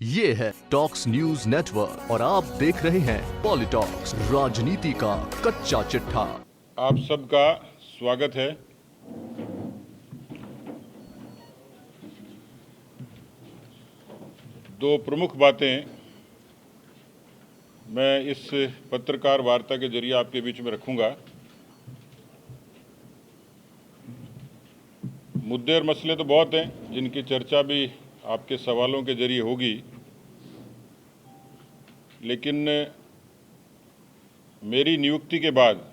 ये है talks news network और आप देख रहे हैं पॉलिटॉक्स, राजनीति का कच्चा चिट्ठा। आप सबका स्वागत है। दो प्रमुख बातें मैं इस पत्रकार वार्ता के जरिए आपके बीच में रखूंगा। मुद्दे और मसले तो बहुत हैं जिनकी चर्चा भी आपके सवालों के जरिए होगी, लेकिन मेरी नियुक्ति के बाद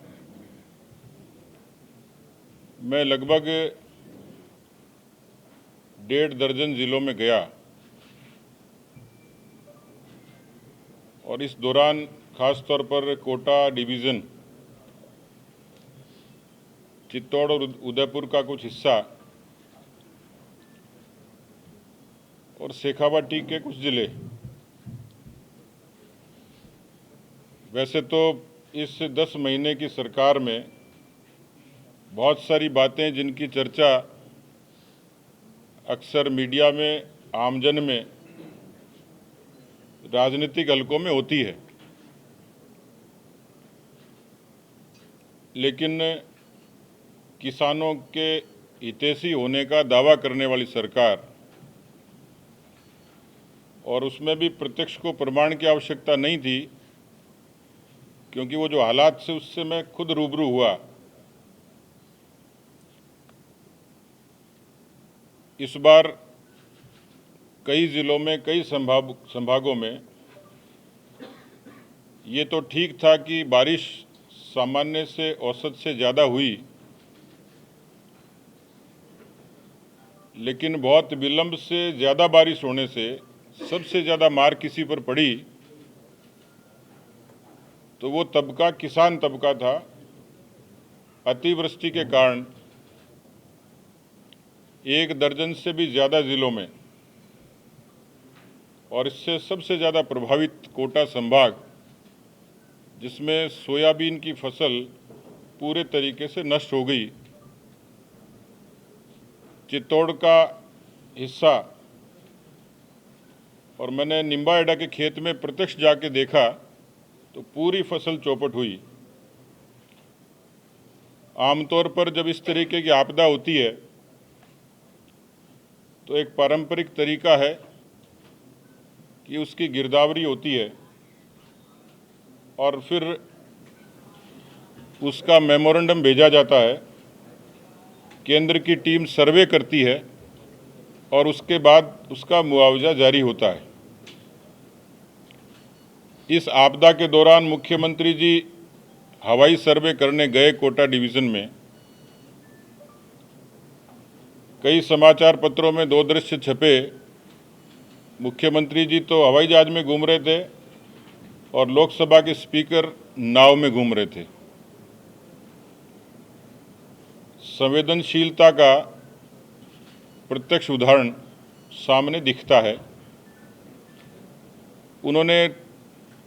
मैं लगभग 1.5 दर्जन जिलों में गया और इस दौरान खास तौर पर कोटा डिवीज़न, चित्तौड़ और उदयपुर का कुछ हिस्सा और शेखावाटी के कुछ ज़िले। वैसे तो इस 10 महीने की सरकार में बहुत सारी बातें जिनकी चर्चा अक्सर मीडिया में, आमजन में, राजनीतिक हलकों में होती है, लेकिन किसानों के हितैषी होने का दावा करने वाली सरकार, और उसमें भी प्रत्यक्ष को प्रमाण की आवश्यकता नहीं थी, क्योंकि वो जो हालात से उससे मैं खुद रूबरू हुआ। इस बार कई ज़िलों में, कई संभागों में ये तो ठीक था कि बारिश सामान्य से, औसत से ज़्यादा हुई, लेकिन बहुत विलंब से ज़्यादा बारिश होने से सबसे ज़्यादा मार किसी पर पड़ी तो वो तबका किसान तबका था। अतिवृष्टि के कारण 1 दर्जन से भी ज़्यादा ज़िलों में, और इससे सबसे ज़्यादा प्रभावित कोटा संभाग, जिसमें सोयाबीन की फसल पूरे तरीके से नष्ट हो गई, चित्तौड़ का हिस्सा, और मैंने निम्बाहेड़ा के खेत में प्रत्यक्ष जाके देखा तो पूरी फसल चौपट हुई। आमतौर पर जब इस तरीके की आपदा होती है तो एक पारंपरिक तरीका है कि उसकी गिरदावरी होती है और फिर उसका मेमोरेंडम भेजा जाता है, केंद्र की टीम सर्वे करती है और उसके बाद उसका मुआवजा जारी होता है। इस आपदा के दौरान मुख्यमंत्री जी हवाई सर्वे करने गए कोटा डिवीज़न में। कई समाचार पत्रों में 2 दृश्य छपे। मुख्यमंत्री जी तो हवाई जहाज में घूम रहे थे और लोकसभा के स्पीकर नाव में घूम रहे थे। संवेदनशीलता का प्रत्यक्ष उदाहरण सामने दिखता है। उन्होंने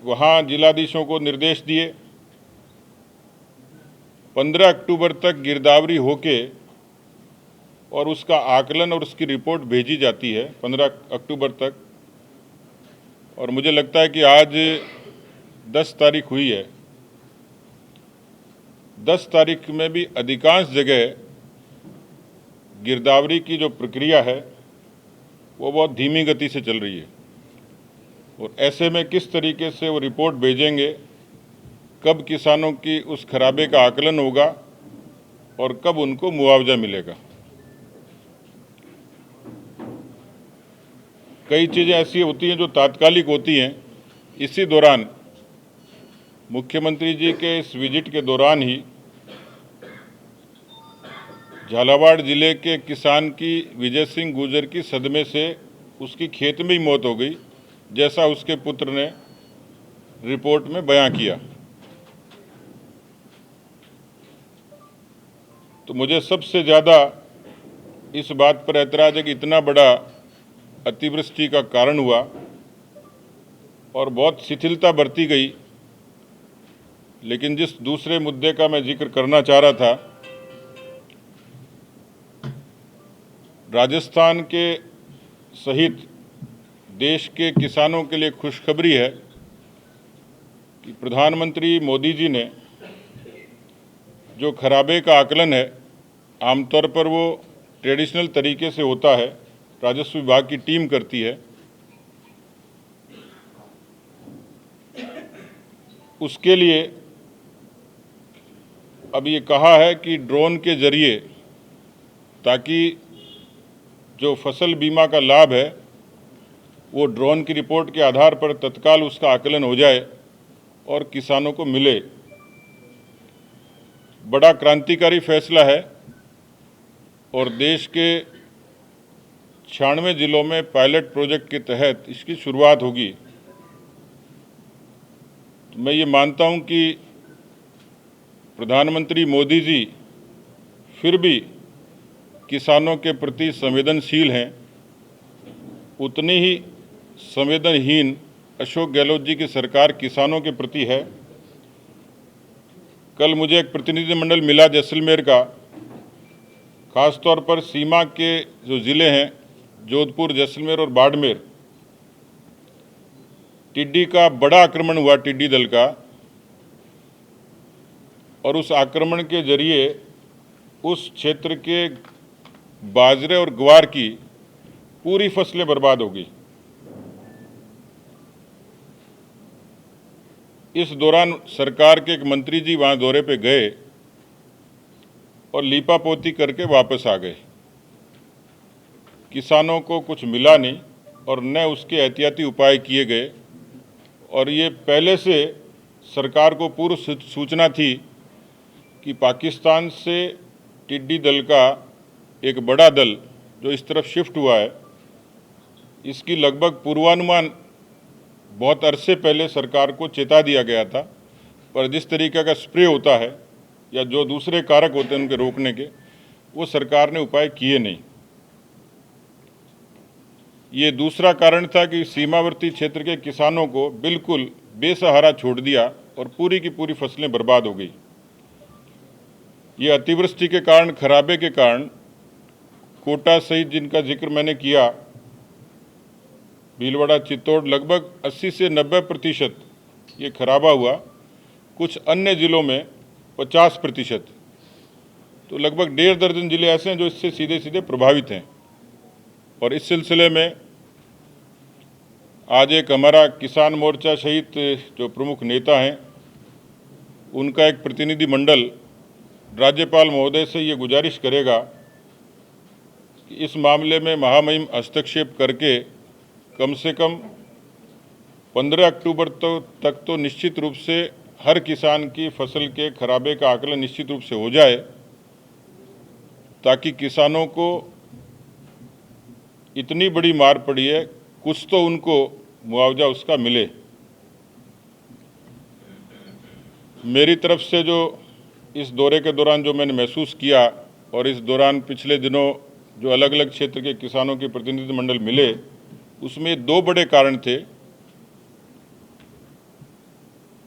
वहाँ जिलाधीशों को निर्देश दिए, 15 अक्टूबर तक गिरदावरी होके और उसका आकलन और उसकी रिपोर्ट भेजी जाती है 15 अक्टूबर तक। और मुझे लगता है कि आज 10 तारीख हुई है। 10 तारीख में भी अधिकांश जगह गिरदावरी की जो प्रक्रिया है वो बहुत धीमी गति से चल रही है, और ऐसे में किस तरीके से वो रिपोर्ट भेजेंगे, कब किसानों की उस खराबे का आकलन होगा और कब उनको मुआवजा मिलेगा। कई चीज़ें ऐसी होती हैं जो तात्कालिक होती हैं। इसी दौरान मुख्यमंत्री जी के इस विजिट के दौरान ही झालावाड़ जिले के किसान की, विजय सिंह गुर्जर की, सदमे से उसकी खेत में ही मौत हो गई, जैसा उसके पुत्र ने रिपोर्ट में बयां किया। तो मुझे सबसे ज़्यादा इस बात पर ऐतराज़ है कि इतना बड़ा अतिवृष्टि का कारण हुआ और बहुत शिथिलता बरती गई। लेकिन जिस दूसरे मुद्दे का मैं जिक्र करना चाह रहा था, राजस्थान के सहित देश के किसानों के लिए खुशखबरी है कि प्रधानमंत्री मोदी जी ने जो खराबे का आकलन है, आमतौर पर वो ट्रेडिशनल तरीके से होता है, राजस्व विभाग की टीम करती है। उसके लिए अब ये कहा है कि ड्रोन के जरिए, ताकि जो फसल बीमा का लाभ है वो ड्रोन की रिपोर्ट के आधार पर तत्काल उसका आकलन हो जाए और किसानों को मिले। बड़ा क्रांतिकारी फैसला है और देश के 96 जिलों में पायलट प्रोजेक्ट के तहत इसकी शुरुआत होगी। तो मैं ये मानता हूं कि प्रधानमंत्री मोदी जी फिर भी किसानों के प्रति संवेदनशील हैं, उतनी ही संवेदनहीन अशोक गहलोत जी की सरकार किसानों के प्रति है। कल मुझे एक प्रतिनिधिमंडल मिला जैसलमेर का, खासतौर पर सीमा के जो ज़िले हैं जोधपुर, जैसलमेर और बाड़मेर, टिड्डी का बड़ा आक्रमण हुआ, टिड्डी दल का, और उस आक्रमण के जरिए उस क्षेत्र के बाजरे और ग्वार की पूरी फसलें बर्बाद हो गई। इस दौरान सरकार के एक मंत्री जी वहां दौरे पे गए और लीपापोती करके वापस आ गए। किसानों को कुछ मिला नहीं और न उसके एहतियाती उपाय किए गए, और ये पहले से सरकार को पूर्व सूचना थी कि पाकिस्तान से टिड्डी दल का एक बड़ा दल जो इस तरफ शिफ्ट हुआ है, इसकी लगभग पूर्वानुमान बहुत अरसे पहले सरकार को चेता दिया गया था, पर जिस तरीके का स्प्रे होता है या जो दूसरे कारक होते हैं उनके रोकने के, वो सरकार ने उपाय किए नहीं। ये दूसरा कारण था कि सीमावर्ती क्षेत्र के किसानों को बिल्कुल बेसहारा छोड़ दिया और पूरी की पूरी फसलें बर्बाद हो गई। ये अतिवृष्टि के कारण, खराबे के कारण कोटा सहित जिनका जिक्र मैंने किया, भीलवाड़ा, चित्तौड़, लगभग 80 से 90% ये खराबा हुआ। कुछ अन्य ज़िलों में 50%। तो लगभग 1.5 दर्जन ज़िले ऐसे हैं जो इससे सीधे सीधे प्रभावित हैं। और इस सिलसिले में आज एक हमारा किसान मोर्चा सहित जो प्रमुख नेता हैं उनका एक प्रतिनिधि मंडल राज्यपाल महोदय से ये गुजारिश करेगा कि इस मामले में महामहिम हस्तक्षेप करके कम से कम 15 अक्टूबर तक तो निश्चित रूप से हर किसान की फसल के खराबे का आकलन निश्चित रूप से हो जाए, ताकि किसानों को इतनी बड़ी मार पड़ी है, कुछ तो उनको मुआवजा उसका मिले। मेरी तरफ से जो इस दौरे के दौरान जो मैंने महसूस किया, और इस दौरान पिछले दिनों जो अलग अलग क्षेत्र के किसानों के प्रतिनिधिमंडल मिले, उसमें 2 बड़े कारण थे।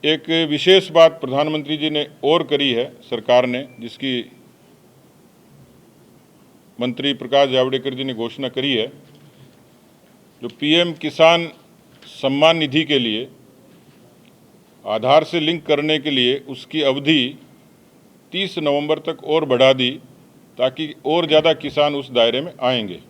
एक विशेष बात प्रधानमंत्री जी ने और करी है सरकार ने, जिसकी मंत्री प्रकाश जावड़ेकर जी ने घोषणा करी है, जो पीएम किसान सम्मान निधि के लिए आधार से लिंक करने के लिए उसकी अवधि 30 नवंबर तक और बढ़ा दी, ताकि और ज़्यादा किसान उस दायरे में आएंगे।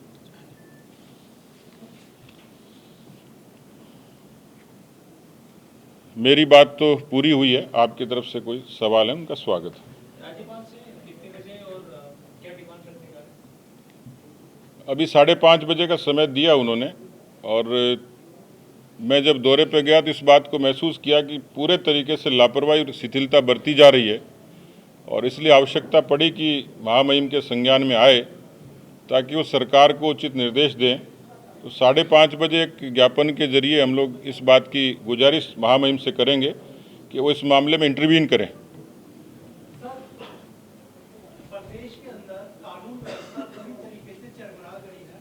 मेरी बात तो पूरी हुई है। आपकी तरफ से कोई सवाल है, उनका स्वागत है। राज्यपाल से कितने बजे और क्या डिमांड रखने का? अभी 5:30 बजे का समय दिया उन्होंने, और मैं जब दौरे पे गया तो इस बात को महसूस किया कि पूरे तरीके से लापरवाही और शिथिलता बरती जा रही है, और इसलिए आवश्यकता पड़ी कि महामहिम के संज्ञान में आए ताकि वो सरकार को उचित निर्देश दें। तो 5:30 बजे एक ज्ञापन के जरिए हम लोग इस बात की गुजारिश महामहिम से करेंगे कि वो इस मामले में इंटरवीन करें। प्रदेश के अंदर कानून व्यवस्था पूरी तरीके से चरमरा गई है।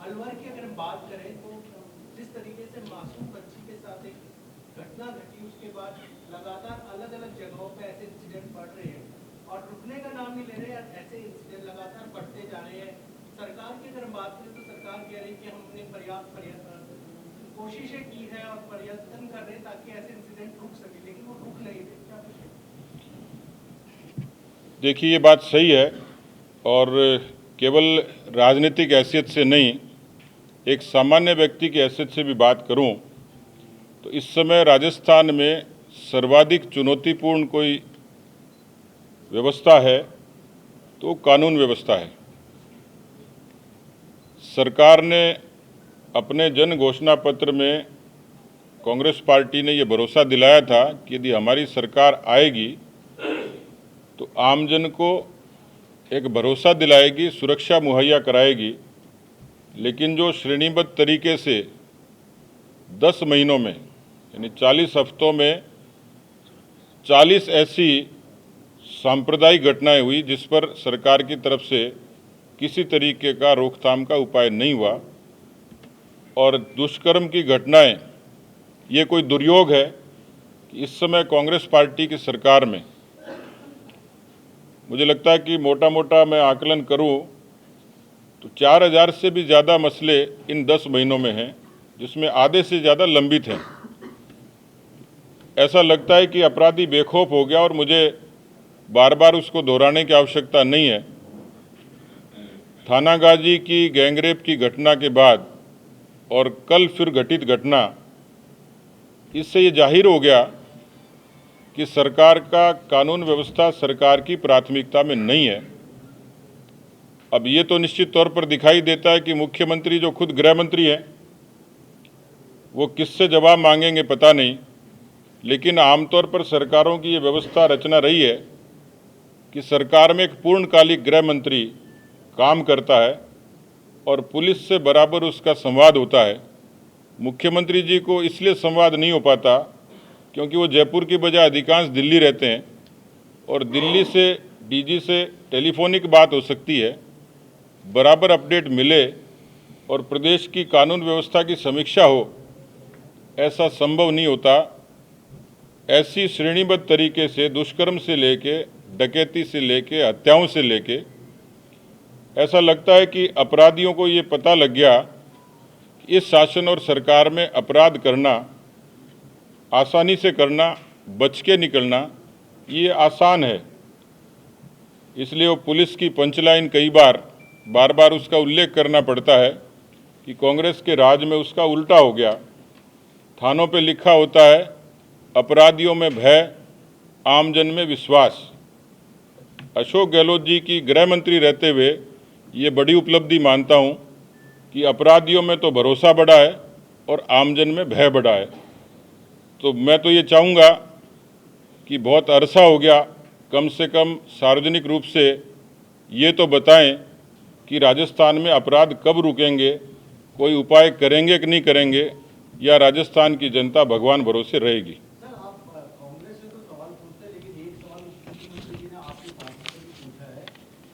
अलवर की अगर हम बात करें तो जिस तरीके से मासूम बच्ची के साथ एक घटना घटी, उसके बाद लगातार अलग अलग जगहों पे ऐसे इंसिडेंट बढ़ रहे हैं और रुकने का नाम नहीं ले रहे हैं। ऐसे इंसिडेंट लगातार बढ़ते जा रहे हैं। सरकार की अगर हम बात करें तो सरकार कह रही है कि हमने पर्याप्त कोशिशें की है और प्रयत्न कर रहे हैं ताकि ऐसे इंसिडेंट रुक सके, लेकिन वो रुक नहीं रहे। क्या कुछ देखिए, ये बात सही है और केवल राजनीतिक हैसियत से नहीं, एक सामान्य व्यक्ति की हैसियत से भी बात करूं तो इस समय राजस्थान में सर्वाधिक चुनौतीपूर्ण कोई व्यवस्था है तो कानून व्यवस्था है। सरकार ने अपने जन घोषणा पत्र में कांग्रेस पार्टी ने ये भरोसा दिलाया था कि यदि हमारी सरकार आएगी तो आमजन को एक भरोसा दिलाएगी, सुरक्षा मुहैया कराएगी। लेकिन जो श्रेणीबद्ध तरीके से 10 महीनों में यानी 40 हफ्तों में 40 ऐसी सांप्रदायिक घटनाएं हुई जिस पर सरकार की तरफ से किसी तरीके का रोकथाम का उपाय नहीं हुआ, और दुष्कर्म की घटनाएं, ये कोई दुर्योग है कि इस समय कांग्रेस पार्टी की सरकार में मुझे लगता है कि मोटा मोटा मैं आकलन करूं तो 4000 से भी ज़्यादा मसले इन 10 महीनों में हैं, जिसमें आधे से ज़्यादा लंबित हैं। ऐसा लगता है कि अपराधी बेखौफ हो गया और मुझे बार बार उसको दोहराने की आवश्यकता नहीं है। थानागाजी की गैंगरेप की घटना के बाद और कल फिर घटित घटना, इससे ये जाहिर हो गया कि सरकार का कानून व्यवस्था सरकार की प्राथमिकता में नहीं है। अब ये तो निश्चित तौर पर दिखाई देता है कि मुख्यमंत्री जो खुद गृह मंत्री हैं वो किससे जवाब मांगेंगे पता नहीं, लेकिन आमतौर पर सरकारों की ये व्यवस्था रचना रही है कि सरकार में एक पूर्णकालिक गृह मंत्री काम करता है और पुलिस से बराबर उसका संवाद होता है। मुख्यमंत्री जी को इसलिए संवाद नहीं हो पाता क्योंकि वो जयपुर की बजाय अधिकांश दिल्ली रहते हैं और दिल्ली से डीजी से टेलीफोनिक बात हो सकती है, बराबर अपडेट मिले और प्रदेश की कानून व्यवस्था की समीक्षा हो, ऐसा संभव नहीं होता। ऐसी श्रेणीबद्ध तरीके से दुष्कर्म से लेके डकैती से लेके हत्याओं से लेके ऐसा लगता है कि अपराधियों को ये पता लग गया कि इस शासन और सरकार में अपराध करना, आसानी से करना, बच के निकलना ये आसान है। इसलिए वो पुलिस की पंचलाइन कई बार बार उसका उल्लेख करना पड़ता है कि कांग्रेस के राज में उसका उल्टा हो गया। थानों पे लिखा होता है अपराधियों में भय, आमजन में विश्वास। अशोक गहलोत जी की गृह मंत्री रहते हुए ये बड़ी उपलब्धि मानता हूँ कि अपराधियों में तो भरोसा बढ़ा है और आमजन में भय बढ़ा है। तो मैं तो ये चाहूँगा कि बहुत अरसा हो गया, कम से कम सार्वजनिक रूप से ये तो बताएं कि राजस्थान में अपराध कब रुकेंगे, कोई उपाय करेंगे कि नहीं करेंगे, या राजस्थान की जनता भगवान भरोसे रहेगी। सर, आप कांग्रेस से तो सवाल पूछते हैं, लेकिन एक सवाल मुख्यमंत्री जी ने आपकी पार्टी से भी पूछा है।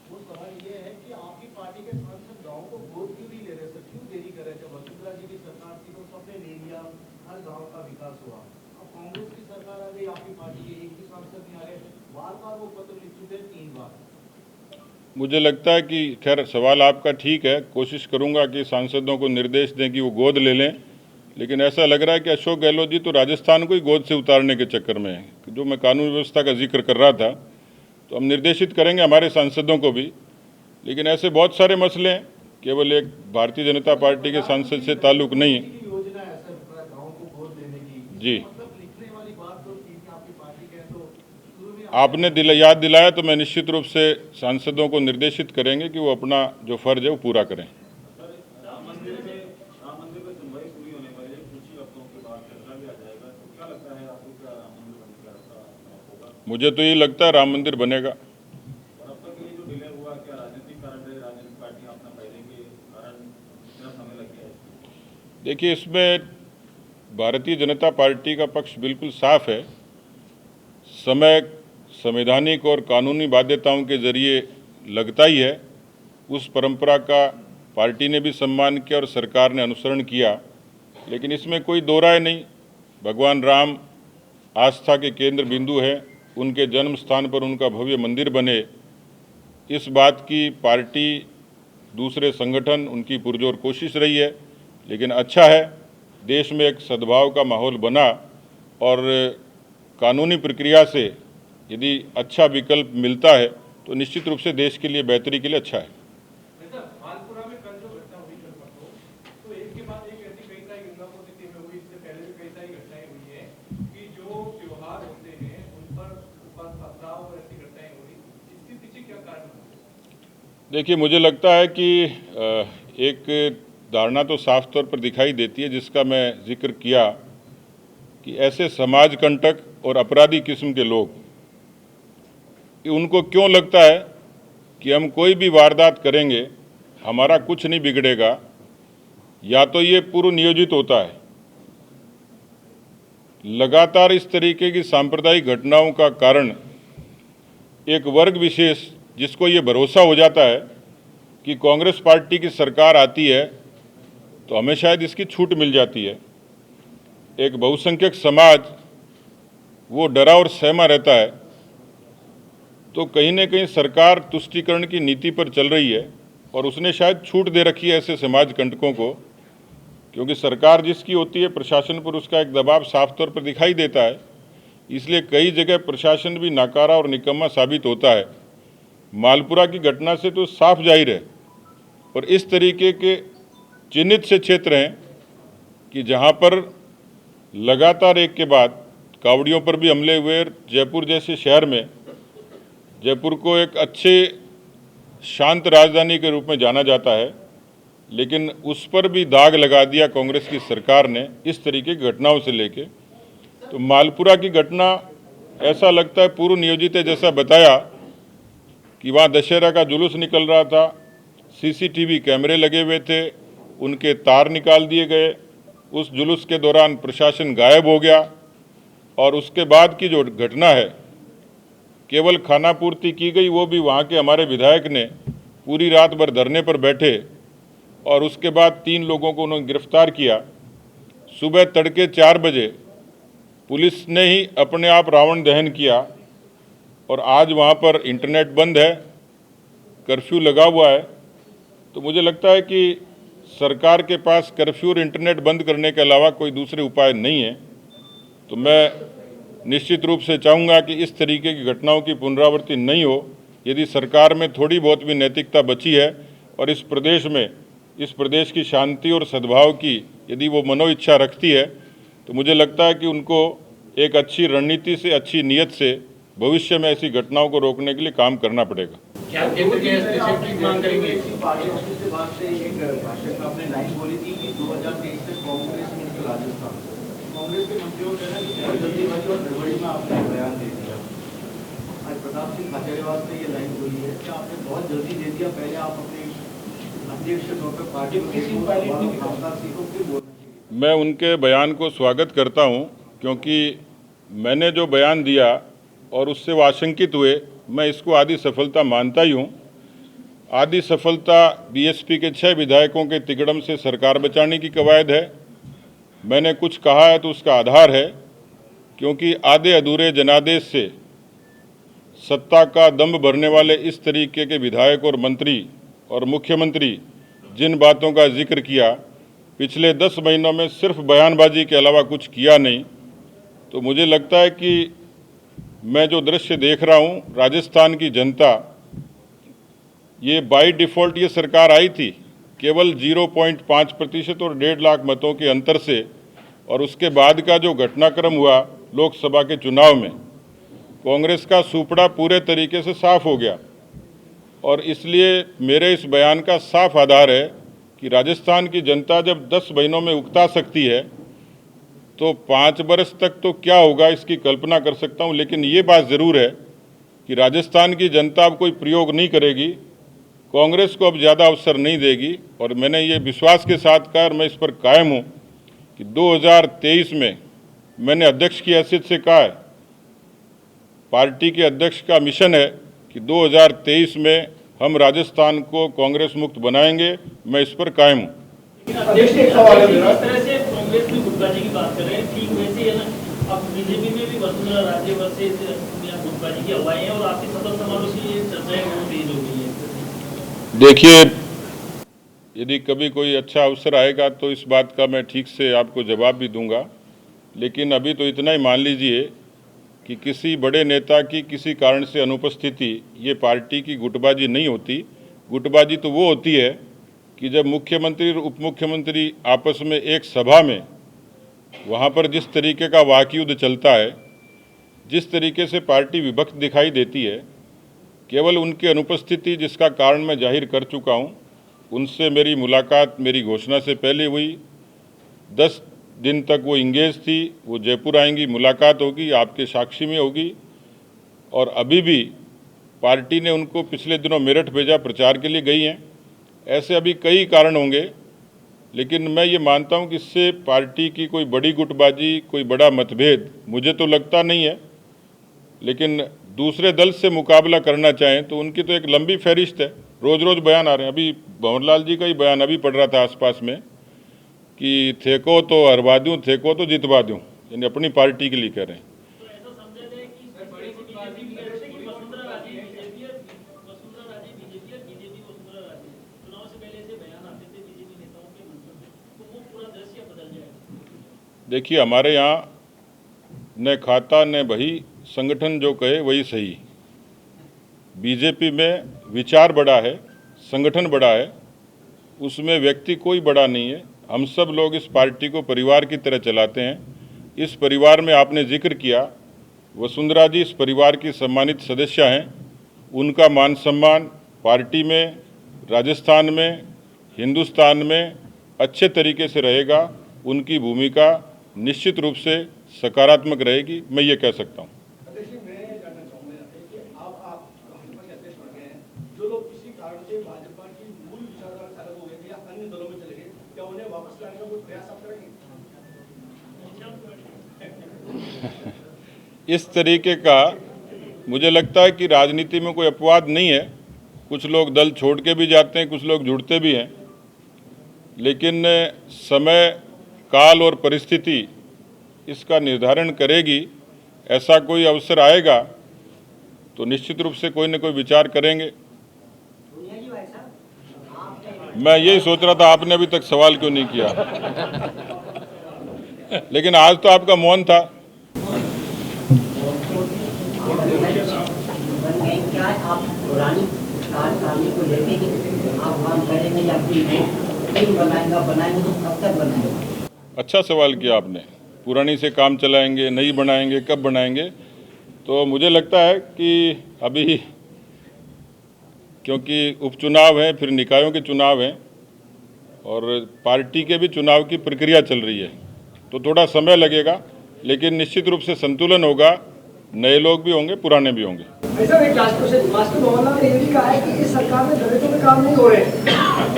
वो सवाल ये है कि आपकी पार्टी के सांसद गाँव को गोद क्यों नहीं ले रहे, सर क्यों देरी कर रहे थे? वसुंधरा जी की सरकार थी तो सबने ले लिया, हर गाँव का विकास हुआ। अब कांग्रेस की सरकार आ गई, आपकी पार्टी के एक भी सांसद नहीं आ रहे, बार वो पत्र लिख चुके हैं 3 बार। मुझे लगता है कि खैर सवाल आपका ठीक है, कोशिश करूंगा कि सांसदों को निर्देश दें कि वो गोद ले लें, लेकिन ऐसा लग रहा है कि अशोक गहलोत जी तो राजस्थान को ही गोद से उतारने के चक्कर में है। जो मैं कानून व्यवस्था का जिक्र कर रहा था, तो हम निर्देशित करेंगे हमारे सांसदों को भी, लेकिन ऐसे बहुत सारे मसले हैं, केवल एक भारतीय जनता पार्टी के सांसद से ताल्लुक नहीं है। योजना है सर गाँव को गोद लेने की, जी, मतलब लिखने वाली बात तो ठीक है, आपकी पार्टी के तो शुरू में आपने याद दिलाया तो मैं निश्चित रूप से सांसदों को निर्देशित करेंगे कि वो अपना जो फर्ज है वो पूरा करें। राम मंदिर में सुनवाई पूरी होने वाली है, कुछ ही हफ्तों के बाद फैसला भी आ जाएगा, तो क्या लगता है आपको, क्या राम मंदिर बनने का रास्ता होगा? मुझे तो ये लगता है राम मंदिर बनेगा। और अब तक ये जो डिले हुआ, क्या राजनीतिक कारण रहे, राजनीतिक पार्टियां अपना फायदे के कारण इतना समय लग गया है? देखिए, इसमें भारतीय जनता पार्टी का पक्ष बिल्कुल साफ है। समय संवैधानिक और कानूनी बाध्यताओं के जरिए लगता ही है, उस परंपरा का पार्टी ने भी सम्मान किया और सरकार ने अनुसरण किया, लेकिन इसमें कोई दो राय नहीं। भगवान राम आस्था के केंद्र बिंदु है, उनके जन्म स्थान पर उनका भव्य मंदिर बने, इस बात की पार्टी, दूसरे संगठन, उनकी पुरजोर कोशिश रही है। लेकिन अच्छा है देश में एक सद्भाव का माहौल बना और कानूनी प्रक्रिया से यदि अच्छा विकल्प मिलता है तो निश्चित रूप से देश के लिए, बेहतरी के लिए अच्छा है। मालपुरा में कल जो घटना हुई कल परसों, तो एक के बाद एक ऐसी कई सारी गंगापुर सिटी में हुई, इससे पहले भी कई सारी घटनाएं हुई हैं कि जो त्योहार होते हैं उन पर पथराव और ऐसी घटनाएं हुई, इसके पीछे क्या कारण है? देखिए, मुझे लगता है कि एक धारणा तो साफ तौर पर दिखाई देती है जिसका मैं जिक्र किया कि ऐसे समाज कंटक और अपराधी किस्म के लोग, उनको क्यों लगता है कि हम कोई भी वारदात करेंगे हमारा कुछ नहीं बिगड़ेगा, या तो ये पूर्व नियोजित होता है। लगातार इस तरीके की सांप्रदायिक घटनाओं का कारण एक वर्ग विशेष, जिसको ये भरोसा हो जाता है कि कांग्रेस पार्टी की सरकार आती है तो हमें शायद इसकी छूट मिल जाती है, एक बहुसंख्यक समाज वो डरा और सहमा रहता है। तो कहीं न कहीं सरकार तुष्टीकरण की नीति पर चल रही है और उसने शायद छूट दे रखी है ऐसे समाज कंटकों को, क्योंकि सरकार जिसकी होती है प्रशासन पर उसका एक दबाव साफ तौर पर दिखाई देता है। इसलिए कई जगह प्रशासन भी नाकारा और निकम्मा साबित होता है। मालपुरा की घटना से तो साफ जाहिर है। और इस तरीके के चिन्हित से क्षेत्र हैं कि जहां पर लगातार एक के बाद कावड़ियों पर भी हमले हुए। जयपुर जैसे शहर में, जयपुर को एक अच्छे शांत राजधानी के रूप में जाना जाता है, लेकिन उस पर भी दाग लगा दिया कांग्रेस की सरकार ने इस तरीके की घटनाओं से लेके। तो मालपुरा की घटना ऐसा लगता है पूर्व नियोजित है, जैसा बताया कि वहाँ दशहरा का जुलूस निकल रहा था, सीसीटीवी कैमरे लगे हुए थे, उनके तार निकाल दिए गए, उस जुलूस के दौरान प्रशासन गायब हो गया और उसके बाद की जो घटना है केवल खाना पूर्ति की गई, वो भी वहाँ के हमारे विधायक ने पूरी रात भर धरने पर बैठे और उसके बाद 3 लोगों को उन्होंने गिरफ्तार किया। सुबह तड़के 4 बजे पुलिस ने ही अपने आप रावण दहन किया और आज वहाँ पर इंटरनेट बंद है, कर्फ्यू लगा हुआ है। तो मुझे लगता है कि सरकार के पास कर्फ्यू और इंटरनेट बंद करने के अलावा कोई दूसरे उपाय नहीं है। तो मैं निश्चित रूप से चाहूँगा कि इस तरीके की घटनाओं की पुनरावृत्ति नहीं हो। यदि सरकार में थोड़ी बहुत भी नैतिकता बची है और इस प्रदेश की शांति और सद्भाव की यदि वो मनोइच्छा रखती है, तो मुझे लगता है कि उनको एक अच्छी रणनीति से, अच्छी नीयत से भविष्य में ऐसी घटनाओं को रोकने के लिए काम करना पड़ेगा। क्या केंद्र के हस्तक्षेप की मांग करेंगे? पार्लियामेंट से बात से एक भाषण में आपने लाइन बोली थी कि 2023 से कांग्रेस मुक्त राजस्थान, कांग्रेस के मंत्रियों ने जल्दीबाजी और गड़बड़ी में आपने बयान दे दिया। आज प्रताप सिंह खाचरियावास ने ये लाइन बोली है कि आपने बहुत जल्दी दे दिया, पहले आप अपने अध्यक्ष के तौर पर पार्टी को बोलना चाहिए। मैं उनके बयान को स्वागत करता हूं, क्योंकि मैंने जो बयान दिया और उससे वो आशंकित हुए, मैं इसको आधी सफलता मानता ही हूं। आधी सफलता बीएसपी के 6 विधायकों के तिकड़म से सरकार बचाने की कवायद है। मैंने कुछ कहा है तो उसका आधार है, क्योंकि आधे अधूरे जनादेश से सत्ता का दंभ भरने वाले इस तरीके के विधायक और मंत्री और मुख्यमंत्री जिन बातों का जिक्र किया, पिछले 10 महीनों में सिर्फ बयानबाजी के अलावा कुछ किया नहीं। तो मुझे लगता है कि मैं जो दृश्य देख रहा हूं, राजस्थान की जनता, ये बाय डिफ़ॉल्ट ये सरकार आई थी केवल 0.5% और 1.5 लाख मतों के अंतर से, और उसके बाद का जो घटनाक्रम हुआ लोकसभा के चुनाव में, कांग्रेस का सुपड़ा पूरे तरीके से साफ हो गया। और इसलिए मेरे इस बयान का साफ आधार है कि राजस्थान की जनता जब 10 महीनों में उकता सकती है तो 5 बरस तक तो क्या होगा इसकी कल्पना कर सकता हूं। लेकिन ये बात ज़रूर है कि राजस्थान की जनता अब कोई प्रयोग नहीं करेगी, कांग्रेस को अब ज़्यादा अवसर नहीं देगी। और मैंने ये विश्वास के साथ कहा और मैं इस पर कायम हूँ कि 2023 में मैंने अध्यक्ष की हैसियत से कहा है, पार्टी के अध्यक्ष का मिशन है कि 2023 में हम राजस्थान को कांग्रेस मुक्त बनाएंगे। मैं इस पर कायम हूँ। अध्यक्ष एक सवाल है, जिस तरह से कांग्रेस में गुटबाजी की बात कर रहे हैं, ठीक वैसे है ना, अब बीजेपी में भी वसुंधरा राजे से गुटबाजी की हवाएं हैं और आपके सदस्य समारोह की चर्चाएं बहुत तेज हो गई है। देखिए, यदि कभी कोई अच्छा अवसर आएगा तो इस बात का मैं ठीक से आपको जवाब भी दूंगा, लेकिन अभी तो इतना ही मान लीजिए कि किसी बड़े नेता की किसी कारण से अनुपस्थिति ये पार्टी की गुटबाजी नहीं होती। गुटबाजी तो वो होती है कि जब मुख्यमंत्री और उप मुख्यमंत्री आपस में एक सभा में वहाँ पर जिस तरीके का वाकयुद्ध चलता है, जिस तरीके से पार्टी विभक्त दिखाई देती है, केवल उनकी अनुपस्थिति जिसका कारण मैं जाहिर कर चुका हूँ, उनसे मेरी मुलाकात मेरी घोषणा से पहले हुई। 10 दिन तक वो इंगेज थी, वो जयपुर आएंगी, मुलाकात होगी, आपके साक्षी में होगी। और अभी भी पार्टी ने उनको पिछले दिनों मेरठ भेजा, प्रचार के लिए गई हैं। ऐसे अभी कई कारण होंगे, लेकिन मैं ये मानता हूँ कि इससे पार्टी की कोई बड़ी गुटबाजी, कोई बड़ा मतभेद मुझे तो लगता नहीं है। लेकिन दूसरे दल से मुकाबला करना चाहें तो उनकी तो एक लंबी फहरिस्त है, रोज़ रोज़ बयान आ रहे हैं। अभी भंवरलाल जी का ही बयान अभी पढ़ रहा था आसपास में कि थे को तो हरवा दूँ, थे को तो जितवा दूँ, यानी अपनी पार्टी के लिए कह रहे हैं। तो ऐसा समझा जाए कि बीजेपी की वसुंधरा राजे बीजेपी और वसुंधरा राजे बीजेपी और बीजेपी वसुंधरा राजे, चुनाव से पहले ऐसे बयान आते थे बीजेपी नेताओं के मंच में, तो वो पूरा दृश्य बदल जाएगा। देखिए, हमारे यहाँ न खाता न बही, संगठन जो कहे वही सही। बीजेपी में विचार बड़ा है, संगठन बड़ा है, उसमें व्यक्ति कोई बड़ा नहीं है। हम सब लोग इस पार्टी को परिवार की तरह चलाते हैं। इस परिवार में आपने जिक्र किया, वसुंधरा जी इस परिवार की सम्मानित सदस्य हैं। उनका मान सम्मान पार्टी में, राजस्थान में, हिंदुस्तान में अच्छे तरीके से रहेगा। उनकी भूमिका निश्चित रूप से सकारात्मक रहेगी, मैं ये कह सकता हूँ। देखिए, मैं ये जानना चाहूँगा कि आप भाजपा के अध्यक्ष बन गए हैं, जो लोग किसी कारण से भाजपा की मूल विचारधारा से अलग हो गए या अन्य दलों में चले गए, क्या उन्हें वापस लाने का कोई प्रयास आप करेंगे? इस तरीके का मुझे लगता है कि राजनीति में कोई अपवाद नहीं है। कुछ लोग दल छोड़ के भी जाते हैं, कुछ लोग जुड़ते भी हैं, लेकिन समय, काल और परिस्थिति इसका निर्धारण करेगी। ऐसा कोई अवसर आएगा तो निश्चित रूप से कोई न कोई विचार करेंगे। मैं यही सोच रहा था, आपने अभी तक सवाल क्यों नहीं किया? लेकिन आज तो आपका मौन था। क्या आप पुरानी कार्यकारिणी को लेके आप काम करेंगे या फिर बनाएंगे तो कब तक बनाएंगे? अच्छा सवाल किया आपने। पुरानी से काम चलाएंगे, नई बनाएंगे, कब बनाएंगे? तो मुझे लगता है कि अभी क्योंकि उपचुनाव है, फिर निकायों के चुनाव हैं और पार्टी के भी चुनाव की प्रक्रिया चल रही है, तो थोड़ा समय लगेगा, लेकिन निश्चित रूप से संतुलन होगा। नए लोग भी होंगे, पुराने भी होंगे। ऐसा एक मास्टर भंवरलाल ने ये भी कहा है कि इस सरकार में दलितों में काम नहीं हो रहे हैं,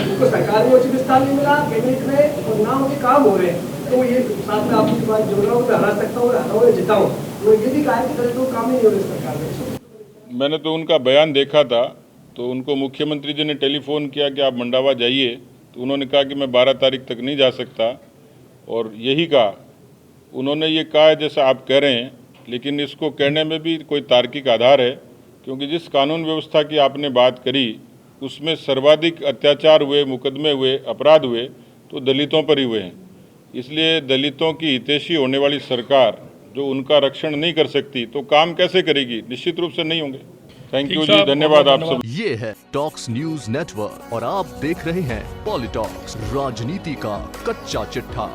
उनको सरकार में उचित विस्तार नहीं मिला, कैबिनेट में और ना उनके काम हो रहे हैं। तो ये साथ में आपकी बात जोड़ रहा हूँ, मैं हरा सकता हूँ, हरा हूँ, जिता हूँ। वो ये भी कहा है कि दलितों को काम नहीं हो रहे सरकार में। मैंने तो उनका बयान देखा था, तो उनको मुख्यमंत्री जी ने टेलीफोन किया कि आप मंडावा जाइए, तो उन्होंने कहा कि मैं 12 तारीख तक नहीं जा सकता। और यही कहा, उन्होंने ये कहा है जैसा आप कह रहे हैं, लेकिन इसको कहने में भी कोई तार्किक आधार है, क्योंकि जिस कानून व्यवस्था की आपने बात करी उसमें सर्वाधिक अत्याचार हुए, मुकदमे हुए, अपराध हुए तो दलितों पर ही हुए हैं। इसलिए दलितों की हितैषी होने वाली सरकार जो उनका रक्षण नहीं कर सकती तो काम कैसे करेगी? निश्चित रूप से नहीं होंगे। थैंक यू जी, धन्यवाद आप सब। ये है टॉक्स न्यूज नेटवर्क और आप देख रहे हैं पॉलिटॉक्स, राजनीति का कच्चा चिट्ठा।